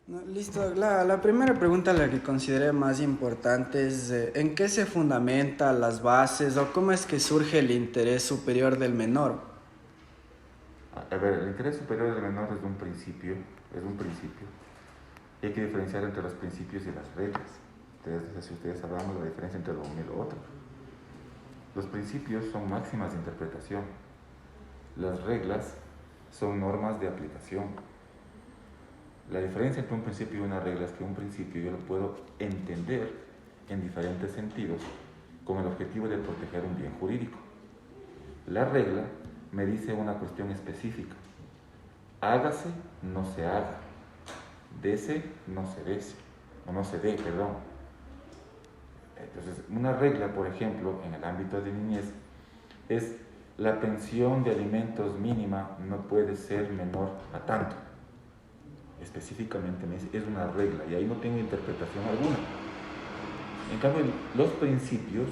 No, listo, la primera pregunta, la que consideré más importante es ¿en qué se fundamenta las bases o cómo es que surge el interés superior del menor? A ver, el interés superior del menor es un principio. Hay que diferenciar entre los principios y las reglas. Si ustedes hablamos de la diferencia entre lo uno y lo otro. Los principios son máximas de interpretación. Las reglas son normas de aplicación. La diferencia entre un principio y una regla es que un principio yo lo puedo entender en diferentes sentidos con el objetivo de proteger un bien jurídico. La regla me dice una cuestión específica. Hágase, no se haga. Dese, no se dese. O no se dé, perdón. Entonces, una regla, por ejemplo, en el ámbito de niñez, es la pensión de alimentos mínima no puede ser menor a tanto. Específicamente me dice, es una regla y ahí no tengo interpretación alguna. En cambio, los principios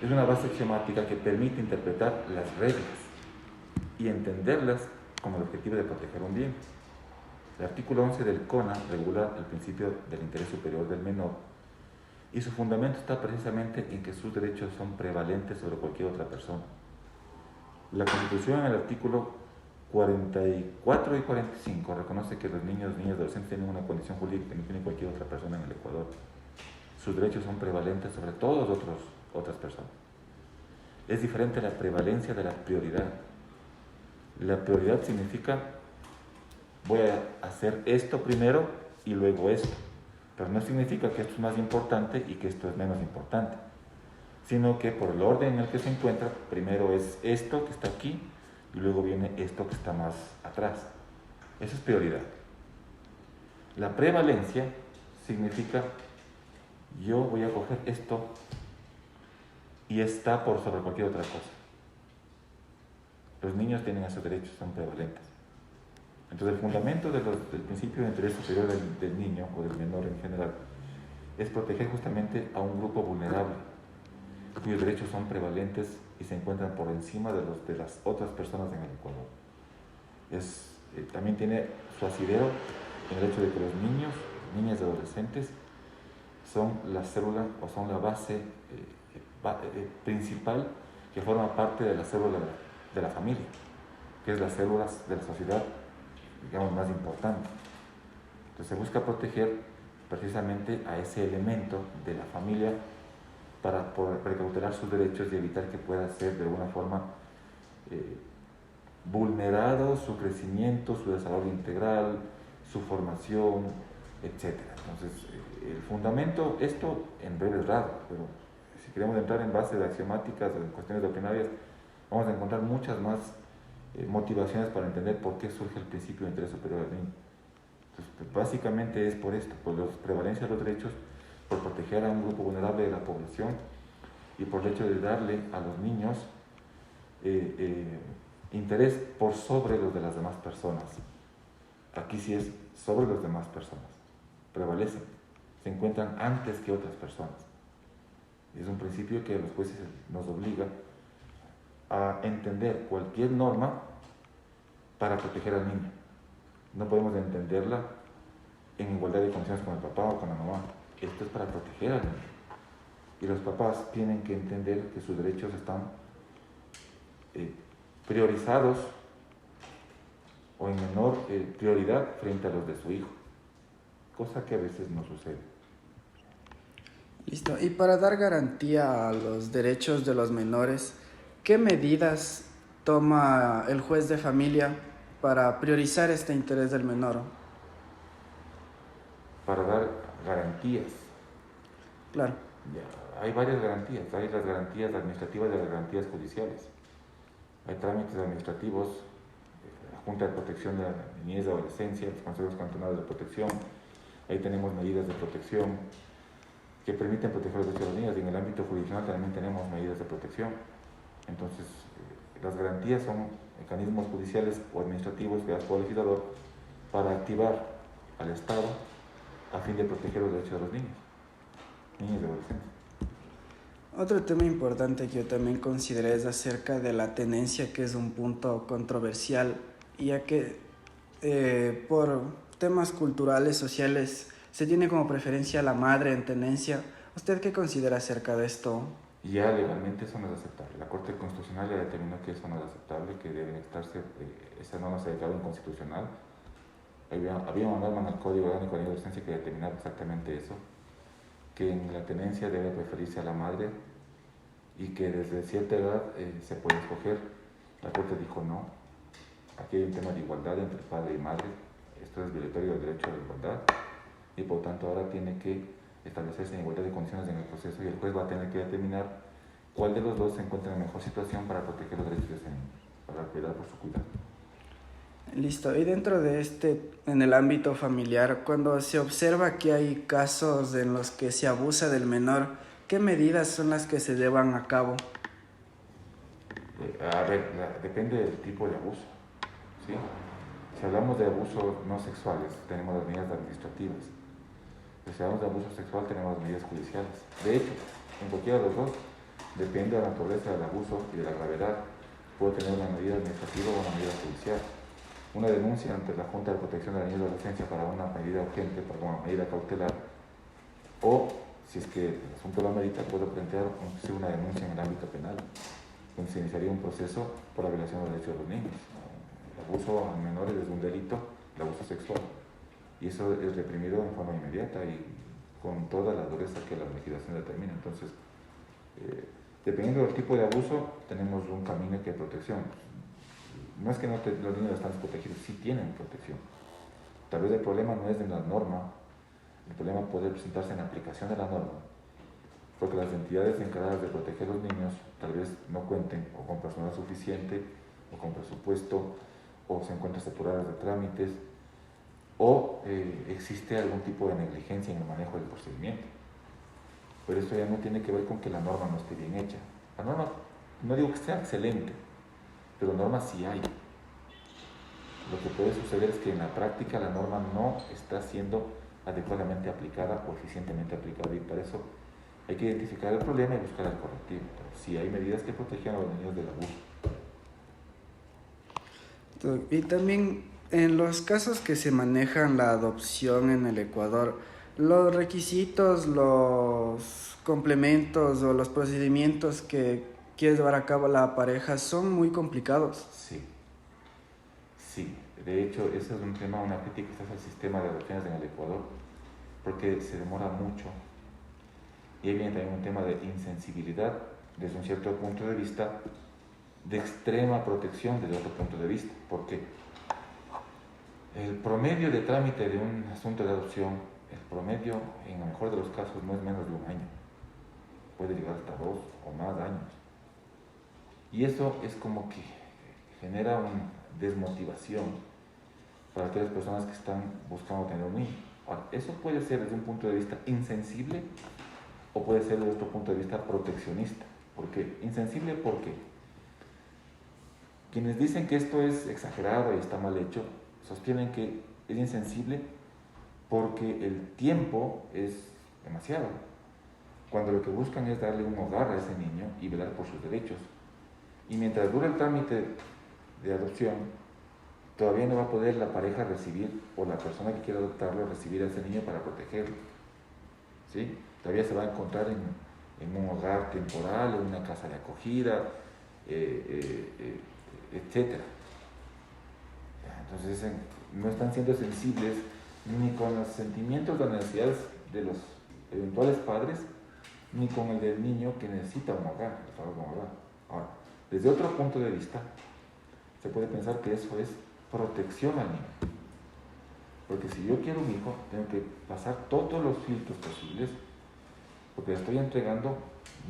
es una base axiomática que permite interpretar las reglas y entenderlas con el objetivo de proteger un bien. El artículo 11 del CONA regula el principio del interés superior del menor y su fundamento está precisamente en que sus derechos son prevalentes sobre cualquier otra persona. La Constitución en el artículo 44 y 45 reconoce que los niños, niñas y adolescentes tienen una condición jurídica que no tiene cualquier otra persona en el Ecuador. Sus derechos son prevalentes sobre todas otras personas. Es diferente la prevalencia de la prioridad. La prioridad significa voy a hacer esto primero y luego esto. Pero no significa que esto es más importante y que esto es menos importante, sino que por el orden en el que se encuentra, primero es esto que está aquí y luego viene esto que está más atrás. Esa es prioridad. La prevalencia significa yo voy a coger esto y está por sobre cualquier otra cosa. Los niños tienen esos derechos, son prevalentes. Entonces el fundamento del principio de interés superior del niño o del menor en general es proteger justamente a un grupo vulnerable cuyos derechos son prevalentes y se encuentran por encima de las otras personas en el Ecuador. También tiene su asidero en el hecho de que los niños, niñas y adolescentes son la célula o son la base principal que forma parte de la célula de la familia, que es las células de la sociedad, digamos, más importante. Entonces se busca proteger precisamente a ese elemento de la familia para poder precautelar sus derechos y evitar que pueda ser de alguna forma vulnerado su crecimiento, su desarrollo integral, su formación, etc. Entonces, el fundamento, esto en breve es raro, pero si queremos entrar en base de axiomáticas o en cuestiones doctrinarias, vamos a encontrar muchas más motivaciones para entender por qué surge el principio de interés superior del niño. Entonces, básicamente es por esto, por la prevalencia de los derechos, por proteger a un grupo vulnerable de la población y por el hecho de darle a los niños interés por sobre los de las demás personas. Aquí sí es sobre las demás personas, prevalecen, se encuentran antes que otras personas. Es un principio que a los jueces nos obliga a entender cualquier norma para proteger al niño. No podemos entenderla en igualdad de condiciones con el papá o con la mamá. Esto es para proteger al niño. Y los papás tienen que entender que sus derechos están priorizados o en menor prioridad frente a los de su hijo, cosa que a veces no sucede. Listo. Y para dar garantía a los derechos de los menores, ¿qué medidas toma el juez de familia para priorizar este interés del menor? Para dar garantías, Claro. hay varias garantías, hay las garantías administrativas y las garantías judiciales. Hay trámites administrativos, la Junta de Protección de la Niñez y Adolescencia, los consejos cantonales de protección, ahí tenemos medidas de protección que permiten proteger los derechos de los niños, y en el ámbito jurisdiccional también tenemos medidas de protección. Entonces, las garantías son mecanismos judiciales o administrativos creados por el legislador para activar al Estado a fin de proteger los derechos de los niños, niñas y adolescentes. Otro tema importante que yo también consideré es acerca de la tenencia, que es un punto controversial, ya que por temas culturales, sociales, se tiene como preferencia la madre en tenencia. ¿Usted qué considera acerca de esto? Y ya legalmente eso no es aceptable. La Corte Constitucional ya determinó que eso no es aceptable, que deben estarse, esa norma se declaró inconstitucional. Había una norma en el Código Orgánico de la Adolescencia que determinaba exactamente eso, que en la tenencia debe preferirse a la madre y que desde cierta edad se puede escoger. La Corte dijo no, aquí hay un tema de igualdad entre padre y madre, esto es violatorio del derecho a la igualdad y por tanto ahora tiene que establecerse en igualdad de condiciones en el proceso y el juez va a tener que determinar cuál de los dos se encuentra en mejor situación para proteger los derechos de ese niño, para cuidar por su cuidado. Listo. Y dentro de en el ámbito familiar, cuando se observa que hay casos en los que se abusa del menor, ¿qué medidas son las que se llevan a cabo? A ver, depende del tipo de abuso, ¿sí? Si hablamos de abusos no sexuales, tenemos las medidas administrativas. Si hablamos de abuso sexual, tenemos las medidas judiciales. De hecho, en cualquiera de los dos, depende de la naturaleza del abuso y de la gravedad. Puede tener una medida administrativa o una medida judicial. Una denuncia ante la Junta de Protección de la Niñez y la Adolescencia para una medida urgente, para una medida cautelar, o si es que el asunto lo amerita, puede plantear una denuncia en el ámbito penal, donde se iniciaría un proceso por la violación de los derechos de los niños. El abuso a menores es un delito, el abuso sexual, y eso es reprimido en forma inmediata y con toda la dureza que la legislación determina. Entonces, dependiendo del tipo de abuso, tenemos un camino de protección. No es que los niños están desprotegidos, sí tienen protección. Tal vez el problema no es de la norma, el problema puede presentarse en la aplicación de la norma, porque las entidades encargadas de proteger a los niños tal vez no cuenten o con personal suficiente, o con presupuesto, o se encuentran saturadas de trámites, o existe algún tipo de negligencia en el manejo del procedimiento. Pero esto ya no tiene que ver con que la norma no esté bien hecha. La norma, no digo que sea excelente, pero normas sí hay. Lo que puede suceder es que en la práctica la norma no está siendo adecuadamente aplicada o eficientemente aplicada y para eso hay que identificar el problema y buscar el correctivo. Si hay medidas que protejan a los niños del abuso. Y también en los casos que se manejan la adopción en el Ecuador, los requisitos, los complementos o los procedimientos que quiere llevar a cabo la pareja son muy complicados. Sí. De hecho, ese es un tema, una crítica que se hace al sistema de adopciones en el Ecuador, porque se demora mucho. Y ahí viene también un tema de insensibilidad desde un cierto punto de vista, de extrema protección desde otro punto de vista. ¿Por qué? El promedio de trámite de un asunto de adopción, el promedio, en el mejor de los casos, no es menos de un año. Puede llegar hasta 2 o más años. Y eso es como que genera una desmotivación para aquellas personas que están buscando tener un niño. Ahora, eso puede ser desde un punto de vista insensible o puede ser desde otro punto de vista proteccionista. ¿Por qué? Insensible porque quienes dicen que esto es exagerado y está mal hecho, sostienen que es insensible porque el tiempo es demasiado, cuando lo que buscan es darle un hogar a ese niño y velar por sus derechos. Y mientras dura el trámite de adopción, todavía no va a poder la pareja recibir, o la persona que quiera adoptarlo, recibir a ese niño para protegerlo. ¿Sí? Todavía se va a encontrar en un hogar temporal, en una casa de acogida, etc. Entonces no están siendo sensibles ni con los sentimientos o necesidades de los eventuales padres, ni con el del niño que necesita un hogar, Ahora, desde otro punto de vista, se puede pensar que eso es protección al niño. Porque si yo quiero un hijo, tengo que pasar todos los filtros posibles, porque le estoy entregando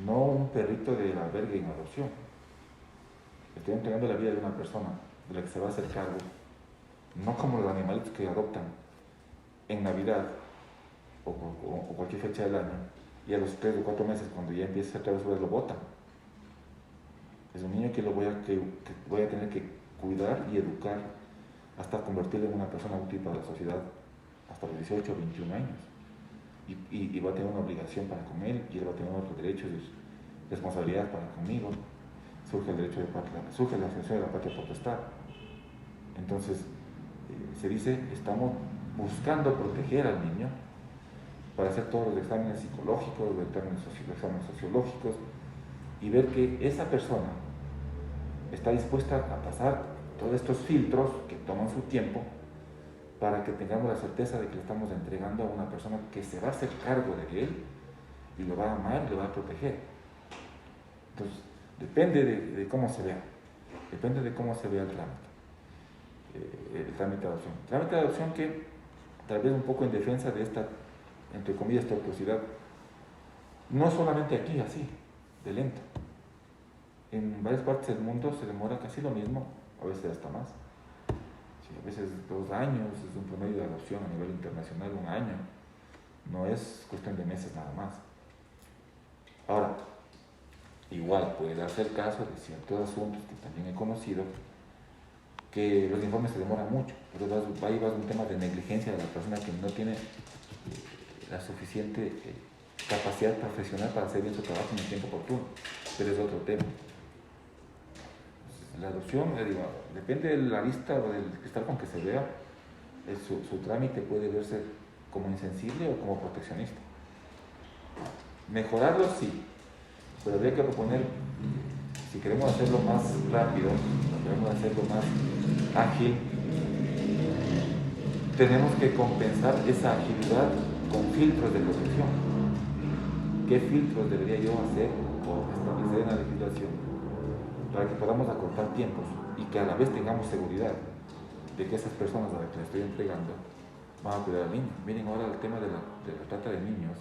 no un perrito de albergue en adopción, le estoy entregando la vida de una persona de la que se va a hacer cargo, no como los animales que adoptan en Navidad o cualquier fecha del año, y a los 3 o 4 meses, cuando ya empieza a hacer travesuras, lo botan. Es un niño que voy a tener que cuidar y educar hasta convertirlo en una persona útil para la sociedad hasta los 18 o 21 años. Y va a tener una obligación para con él, y él va a tener otros derechos y responsabilidades para conmigo. Surge el derecho surge la asociación de la patria potestad. Entonces, se dice, estamos buscando proteger al niño para hacer todos los exámenes psicológicos, los exámenes sociológicos y ver que esa persona está dispuesta a pasar todos estos filtros que toman su tiempo para que tengamos la certeza de que le estamos entregando a una persona que se va a hacer cargo de él y lo va a amar y lo va a proteger. Entonces, depende de cómo se vea, depende de cómo se vea el trámite de adopción. El trámite de adopción que, tal vez un poco en defensa de esta, entre comillas, tortuosidad, no solamente aquí así, de lento. En varias partes del mundo se demora casi lo mismo, a veces hasta más. Sí, a veces 2 años es un promedio de adopción a nivel internacional, 1 año. No es cuestión de meses nada más. Ahora, igual puede darse el caso de ciertos asuntos que también he conocido, que los informes se demoran mucho. Entonces ahí va un tema de negligencia de la persona que no tiene la suficiente capacidad profesional para hacer bien su trabajo en el tiempo oportuno. Pero es otro tema. La adopción, depende de la vista o del cristal con que se vea, su trámite puede verse como insensible o como proteccionista. Mejorarlo sí, pero habría que proponer, si queremos hacerlo más rápido, si queremos hacerlo más ágil, tenemos que compensar esa agilidad con filtros de protección. ¿Qué filtros debería yo hacer o establecer en la legislación para que podamos acortar tiempos y que a la vez tengamos seguridad de que esas personas a las que les estoy entregando van a cuidar al niño? Miren ahora el tema de la trata de niños,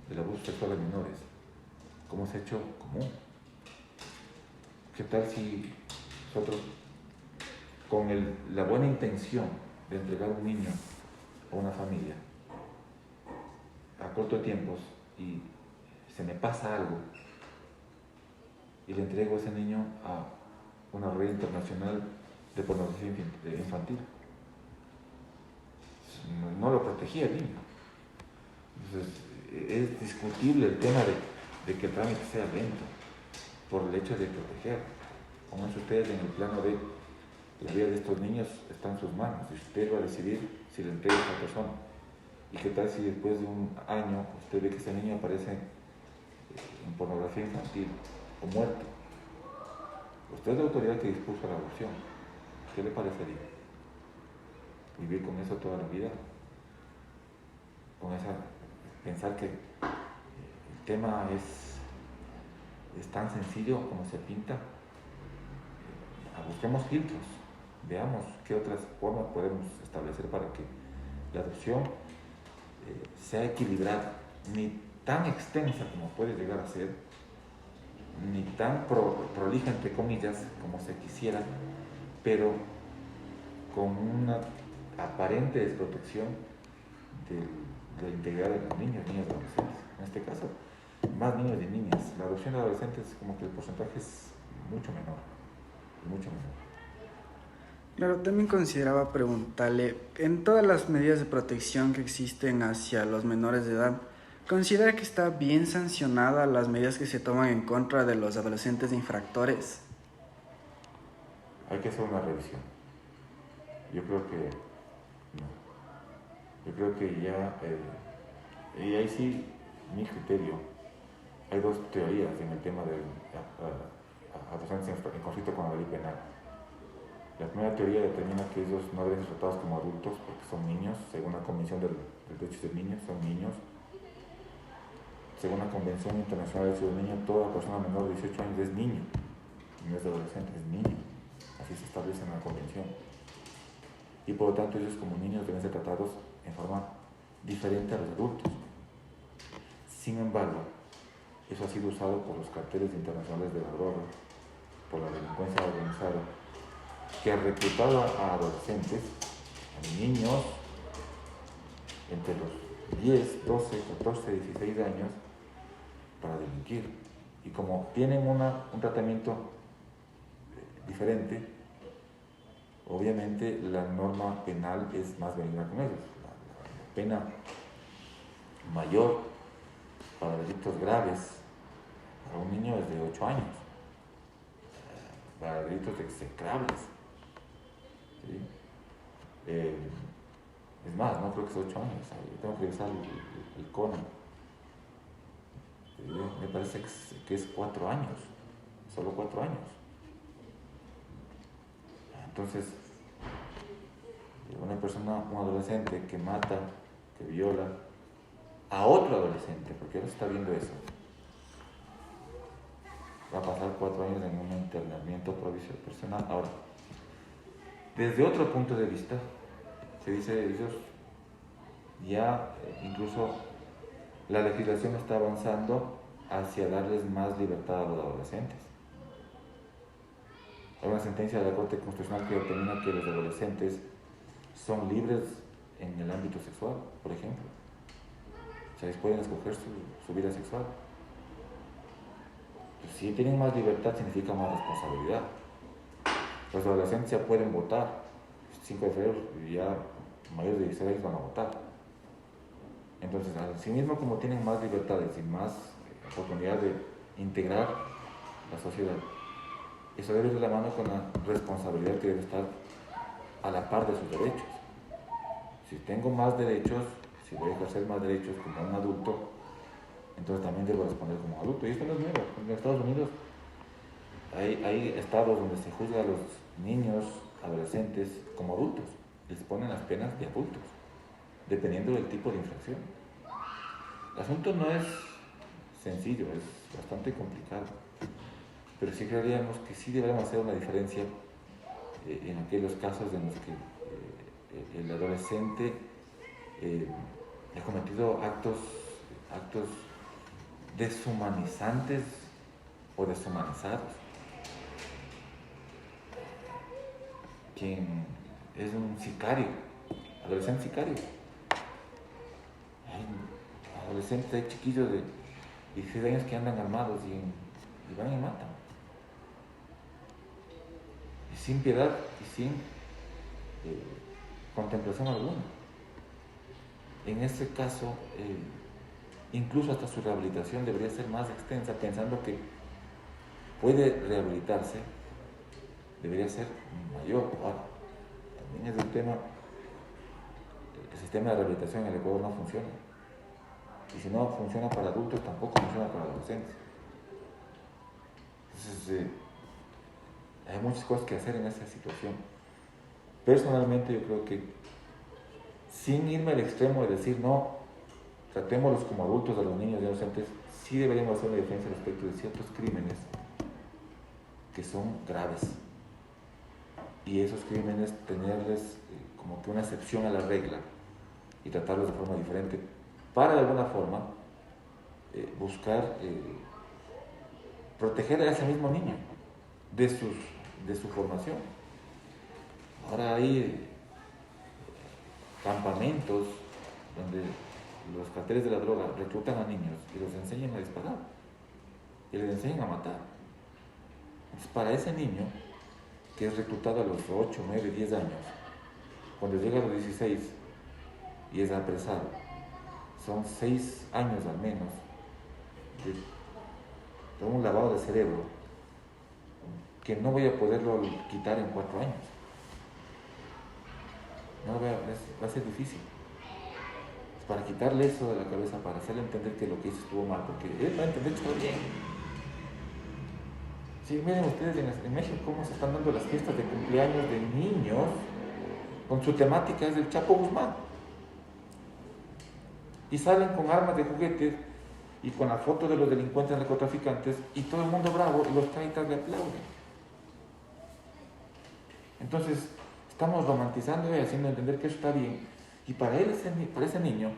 del abuso sexual de menores, cómo se ha hecho común. ¿Qué tal si nosotros, con la buena intención de entregar un niño a una familia, a corto tiempos, y se me pasa algo, y le entrego a ese niño a una red internacional de pornografía infantil? No lo protegía el niño. Entonces, es discutible el tema de que el trámite sea lento por el hecho de proteger. Pónganse ustedes en el plano de la vida de estos niños está en sus manos y usted va a decidir si le entrega a esta persona. ¿Y qué tal si después de 1 año usted ve que ese niño aparece en pornografía infantil o muerto? Usted es la autoridad que dispuso la adopción. ¿Qué le parecería? ¿Vivir con eso toda la vida? Pensar que el tema es tan sencillo como se pinta. Busquemos filtros, veamos qué otras formas podemos establecer para que la adopción sea equilibrada, ni tan extensa como puede llegar a ser, ni tan prolija entre comillas como se quisiera, pero con una aparente desprotección de la integridad de los niños y adolescentes. En este caso, más niños y niñas. La adopción de adolescentes, como que el porcentaje es mucho menor. Mucho menor. Claro, también consideraba preguntarle, en todas las medidas de protección que existen hacia los menores de edad, ¿considera que está bien sancionada las medidas que se toman en contra de los adolescentes infractores? Hay que hacer una revisión. Yo creo que no. Yo creo que ya, y ahí sí, mi criterio, hay 2 teorías en el tema de adolescentes en conflicto con la ley penal. La primera teoría determina que ellos no deben ser tratados como adultos porque son niños, según la Convención de Derechos del Niño, son niños. Según la Convención Internacional de Derechos del Niño, toda persona menor de 18 años es niño, no es adolescente, es niño. Así se establece en la Convención. Y por lo tanto ellos como niños deben ser tratados en forma diferente a los adultos. Sin embargo, eso ha sido usado por los carteles internacionales de la droga, por la delincuencia organizada, que ha reclutado a adolescentes, a niños entre los 10, 12, 14, 16 años para delinquir. Y como tienen un tratamiento diferente, obviamente la norma penal es más benigna con ellos. La pena mayor para delitos graves para un niño es de 8 años, para delitos execrables. ¿Sí? Es más, no creo que es 8 años. Yo tengo que revisar el CONA. Me parece que es 4 años. Solo 4 años. Entonces, una persona, un adolescente que mata, que viola a otro adolescente, porque ahora se está viendo eso, va a pasar 4 años en un internamiento provisional personal. Ahora, desde otro punto de vista, se dice, ellos ya incluso la legislación está avanzando hacia darles más libertad a los adolescentes. Hay una sentencia de la Corte Constitucional que determina que los adolescentes son libres en el ámbito sexual, por ejemplo. O sea, ellos pueden escoger su vida sexual. Pues si tienen más libertad significa más responsabilidad. Los adolescentes ya pueden votar. El 5 de febrero ya mayores de 16 años van a votar. Entonces, así mismo como tienen más libertades y más oportunidad de integrar la sociedad, eso debe ir de la mano con la responsabilidad que debe estar a la par de sus derechos. Si tengo más derechos, si voy a ejercer más derechos como un adulto, entonces también debo responder como adulto. Y esto no es nuevo. En Estados Unidos hay estados donde se juzga a los niños, adolescentes, como adultos. Les ponen las penas de adultos, dependiendo del tipo de infracción. El asunto no es sencillo, es bastante complicado. Pero sí creeríamos que sí deberíamos hacer una diferencia en aquellos casos en los que el adolescente ha cometido actos deshumanizantes o deshumanizados. Quien es un sicario, adolescente sicario. Hay adolescentes, hay chiquillos de 16 años que andan armados y van y matan. Y sin piedad y sin contemplación alguna. En este caso, incluso hasta su rehabilitación debería ser más extensa, pensando que puede rehabilitarse, debería ser mayor. Ahora, también es un tema, el sistema de rehabilitación en el Ecuador no funciona. Y si no funciona para adultos, tampoco funciona para adolescentes. Entonces, hay muchas cosas que hacer en esta situación. Personalmente, yo creo que, sin irme al extremo de decir no, tratémoslos como adultos a los niños y adolescentes, sí deberíamos hacer una defensa respecto de ciertos crímenes que son graves. Y esos crímenes tenerles como que una excepción a la regla y tratarlos de forma diferente, para de alguna forma buscar proteger a ese mismo niño de su formación. Ahora hay campamentos donde los carteles de la droga reclutan a niños y los enseñan a disparar y les enseñan a matar. Entonces, para ese niño que es reclutado a los 8, 9, 10 años, cuando llega a los 16 y es apresado, son 6 años al menos de un lavado de cerebro que no voy a poderlo quitar en 4 años. Va a ser difícil. Para quitarle eso de la cabeza, para hacerle entender que lo que hizo estuvo mal, porque él va a entender que estuvo bien. Sí, miren ustedes en México cómo se están dando las fiestas de cumpleaños de niños con su temática es el Chapo Guzmán. Y salen con armas de juguete y con la foto de los delincuentes narcotraficantes y todo el mundo bravo y los traitas le aplauden. Entonces, estamos romantizando y haciendo entender que eso está bien. Y para ese niño,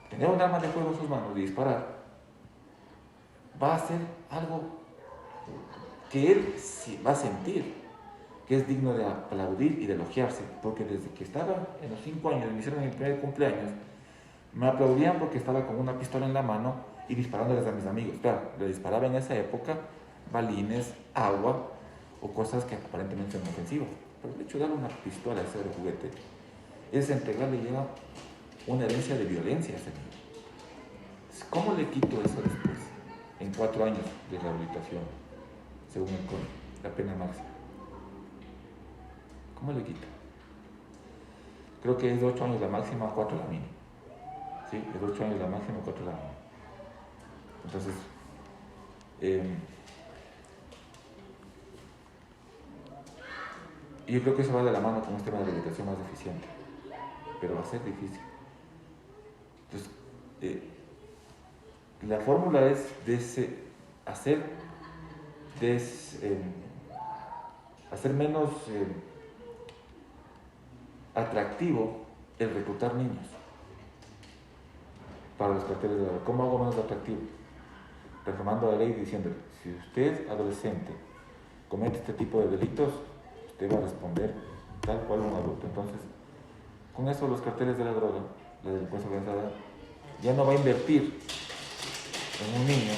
tener un arma de fuego en sus manos y disparar va a ser algo que él va a sentir que es digno de aplaudir y de elogiarse, porque desde que estaba en los 5 años, me hicieron mi primer cumpleaños, me aplaudían porque estaba con una pistola en la mano y disparándoles a mis amigos. Claro, le disparaba en esa época balines, agua o cosas que aparentemente son ofensivas, pero el hecho de darle una pistola a ese de juguete es entregarle ya una herencia de violencia a ese niño. ¿Cómo le quito eso después? En 4 años de rehabilitación, según el código, la pena máxima. ¿Cómo le quito? creo que es de 8 años la máxima, 4 la mínima. ¿Sí? Es de 8 años la máxima, 4 la mínima. Entonces, yo creo que eso va de la mano con un sistema de rehabilitación más eficiente, pero va a ser difícil. Entonces, la fórmula es hacer menos atractivo el reclutar niños para los carteles de la ley. ¿Cómo hago menos atractivo? Reformando la ley diciendo, si usted, adolescente, comete este tipo de delitos, usted va a responder tal cual un adulto. Entonces, con eso los carteles de la droga, la delincuencia organizada, ya no va a invertir en un niño,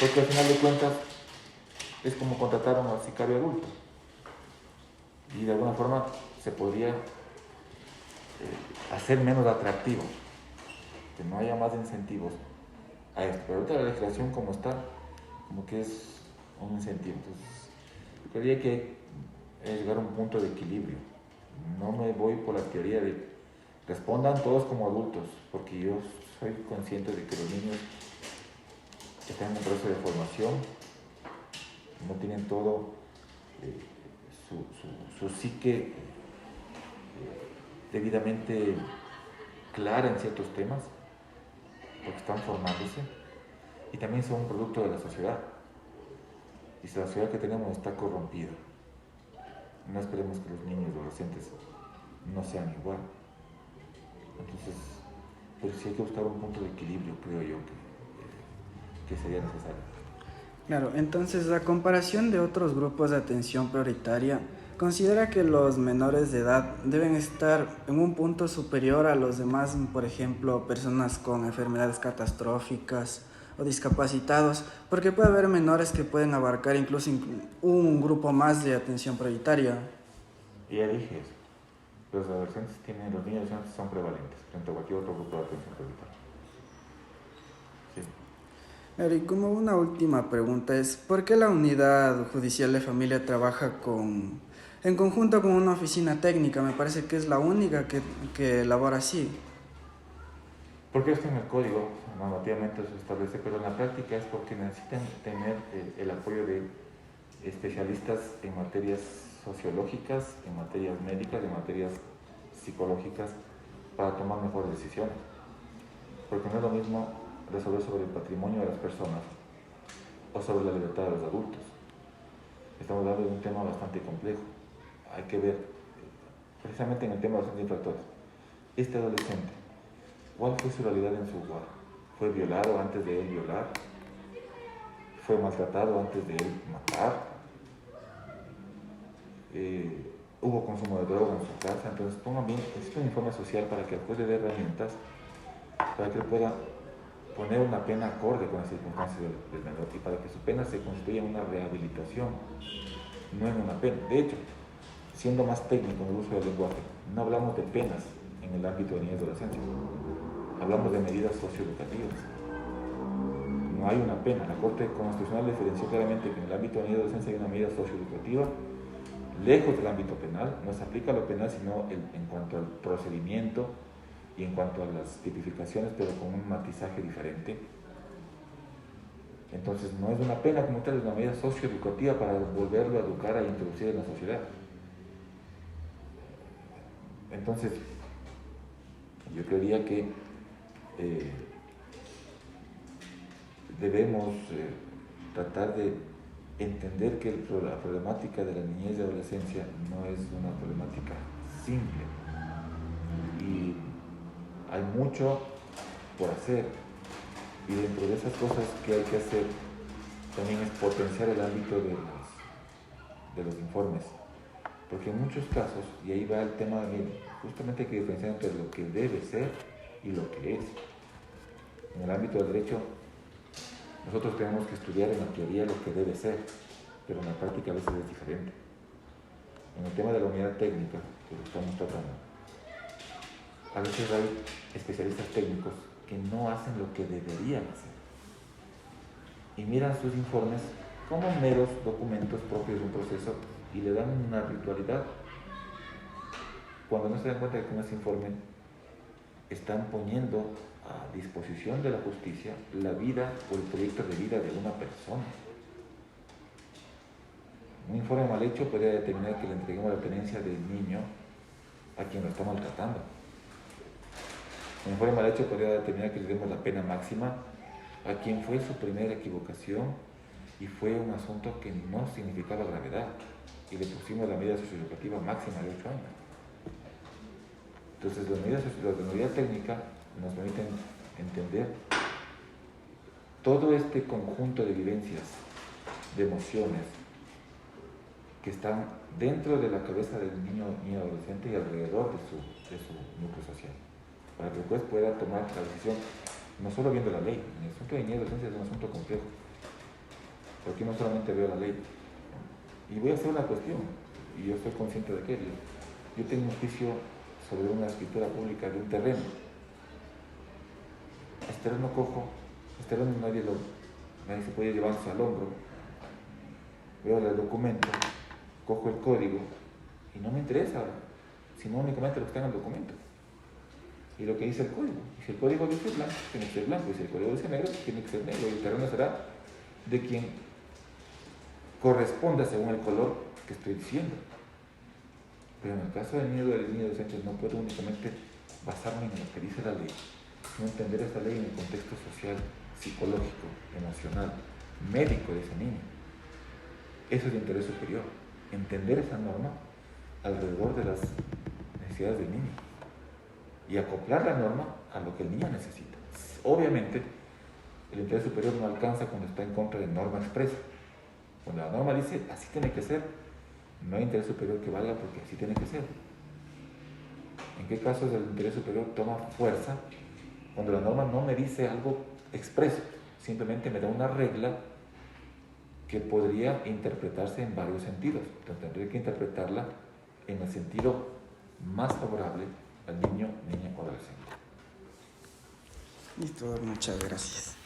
porque al final de cuentas es como contratar a un sicario adulto. Y de alguna forma se podría hacer menos atractivo, que no haya más incentivos a esto. Pero ahorita la legislación como está, como que es un incentivo. Entonces, yo creía que es llegar a un punto de equilibrio. No me voy por la teoría de respondan todos como adultos, porque yo soy consciente de que los niños están en un proceso de formación, no tienen todo su psique debidamente clara en ciertos temas, porque están formándose, y también son un producto de la sociedad. Y si la sociedad que tenemos está corrompida, no esperemos que los niños y adolescentes no sean igual. Entonces, pero sí hay que buscar un punto de equilibrio, creo yo, que sería necesario. Claro, entonces a comparación de otros grupos de atención prioritaria, considera que los menores de edad deben estar en un punto superior a los demás, por ejemplo, personas con enfermedades catastróficas o discapacitados, porque puede haber menores que pueden abarcar incluso un grupo más de atención prioritaria. Y ya dije eso. Los niños y adolescentes son prevalentes frente a cualquier otro grupo de atención prioritaria. Sí. Y como una última pregunta es, ¿por qué la Unidad Judicial de Familia trabaja en conjunto con una oficina técnica? Me parece que es la única que elabora así. Porque esto en el código, normativamente se establece, pero en la práctica es porque necesitan tener el apoyo de especialistas en materias sociológicas, en materias médicas, en materias psicológicas, para tomar mejores decisiones. Porque no es lo mismo resolver sobre el patrimonio de las personas o sobre la libertad de los adultos. Estamos hablando de un tema bastante complejo. Hay que ver, precisamente en el tema de los infractores, este adolescente, ¿cuál fue su realidad en su hogar? ¿Fue violado antes de él violar? ¿Fue maltratado antes de él matar? ¿Hubo consumo de droga en su casa? Entonces pongan bien, existe un informe social para que el juez le dé herramientas para que él pueda poner una pena acorde con las circunstancias del menor y para que su pena se constituya en una rehabilitación, no en una pena. De hecho, siendo más técnico en el uso del lenguaje, no hablamos de penas en el ámbito de niñez y adolescencia, hablamos de medidas socioeducativas. No hay una pena. La Corte Constitucional diferenció claramente que en el ámbito de niñez y adolescencia hay una medida socioeducativa lejos del ámbito penal. No se aplica lo penal sino en cuanto al procedimiento y en cuanto a las tipificaciones, pero con un matizaje diferente. Entonces no es una pena como tal, es una medida socioeducativa para volverlo a educar, a introducir en la sociedad. Entonces yo creería que debemos tratar de entender que la problemática de la niñez y adolescencia no es una problemática simple y hay mucho por hacer, y dentro de esas cosas que hay que hacer también es potenciar el ámbito de los informes, porque en muchos casos, y ahí va el tema de justamente hay que diferenciar entre lo que debe ser y lo que es. En el ámbito del derecho nosotros tenemos que estudiar en la teoría lo que debe ser, pero en la práctica a veces es diferente. En el tema de la unidad técnica que lo estamos tratando, a veces hay especialistas técnicos que no hacen lo que deberían hacer y miran sus informes como meros documentos propios de un proceso y le dan una ritualidad cuando no se dan cuenta que con ese informe están poniendo a disposición de la justicia la vida o el proyecto de vida de una persona. Un informe mal hecho puede determinar que le entreguemos la tenencia del niño a quien lo está maltratando. Un informe mal hecho podría determinar que le demos la pena máxima a quien fue su primera equivocación y fue un asunto que no significaba gravedad y le pusimos la medida socioeducativa máxima de 8 años. Entonces, las medidas de medida técnica nos permiten entender todo este conjunto de vivencias, de emociones que están dentro de la cabeza del niño y adolescente y alrededor de su núcleo social, para que después pueda tomar la decisión, no solo viendo la ley. El asunto de niño y adolescencia es un asunto complejo, porque no solamente veo la ley. Y voy a hacer una cuestión, y yo estoy consciente de que yo tengo un juicio sobre una escritura pública de un terreno. Este terreno cojo, este terreno nadie se puede llevarse al hombro. Veo el documento, cojo el código y no me interesa, sino únicamente lo que está en el documento y lo que dice el código. Y si el código dice blanco, tiene que ser blanco, y si el código dice negro, tiene que ser negro, y el terreno será de quien corresponda según el color que estoy diciendo. Pero en el caso del niño y del niño adolescente no puedo únicamente basarme en lo que dice la ley, sino entender esta ley en el contexto social, psicológico, emocional, médico de ese niño. Eso es de interés superior, entender esa norma alrededor de las necesidades del niño y acoplar la norma a lo que el niño necesita. Obviamente, el interés superior no alcanza cuando está en contra de norma expresa. Cuando la norma dice así tiene que ser, no hay interés superior que valga porque así tiene que ser. ¿En qué casos el interés superior toma fuerza? Cuando la norma no me dice algo expreso, simplemente me da una regla que podría interpretarse en varios sentidos. Entonces tendré que interpretarla en el sentido más favorable al niño, niña o adolescente. Listo, muchas gracias.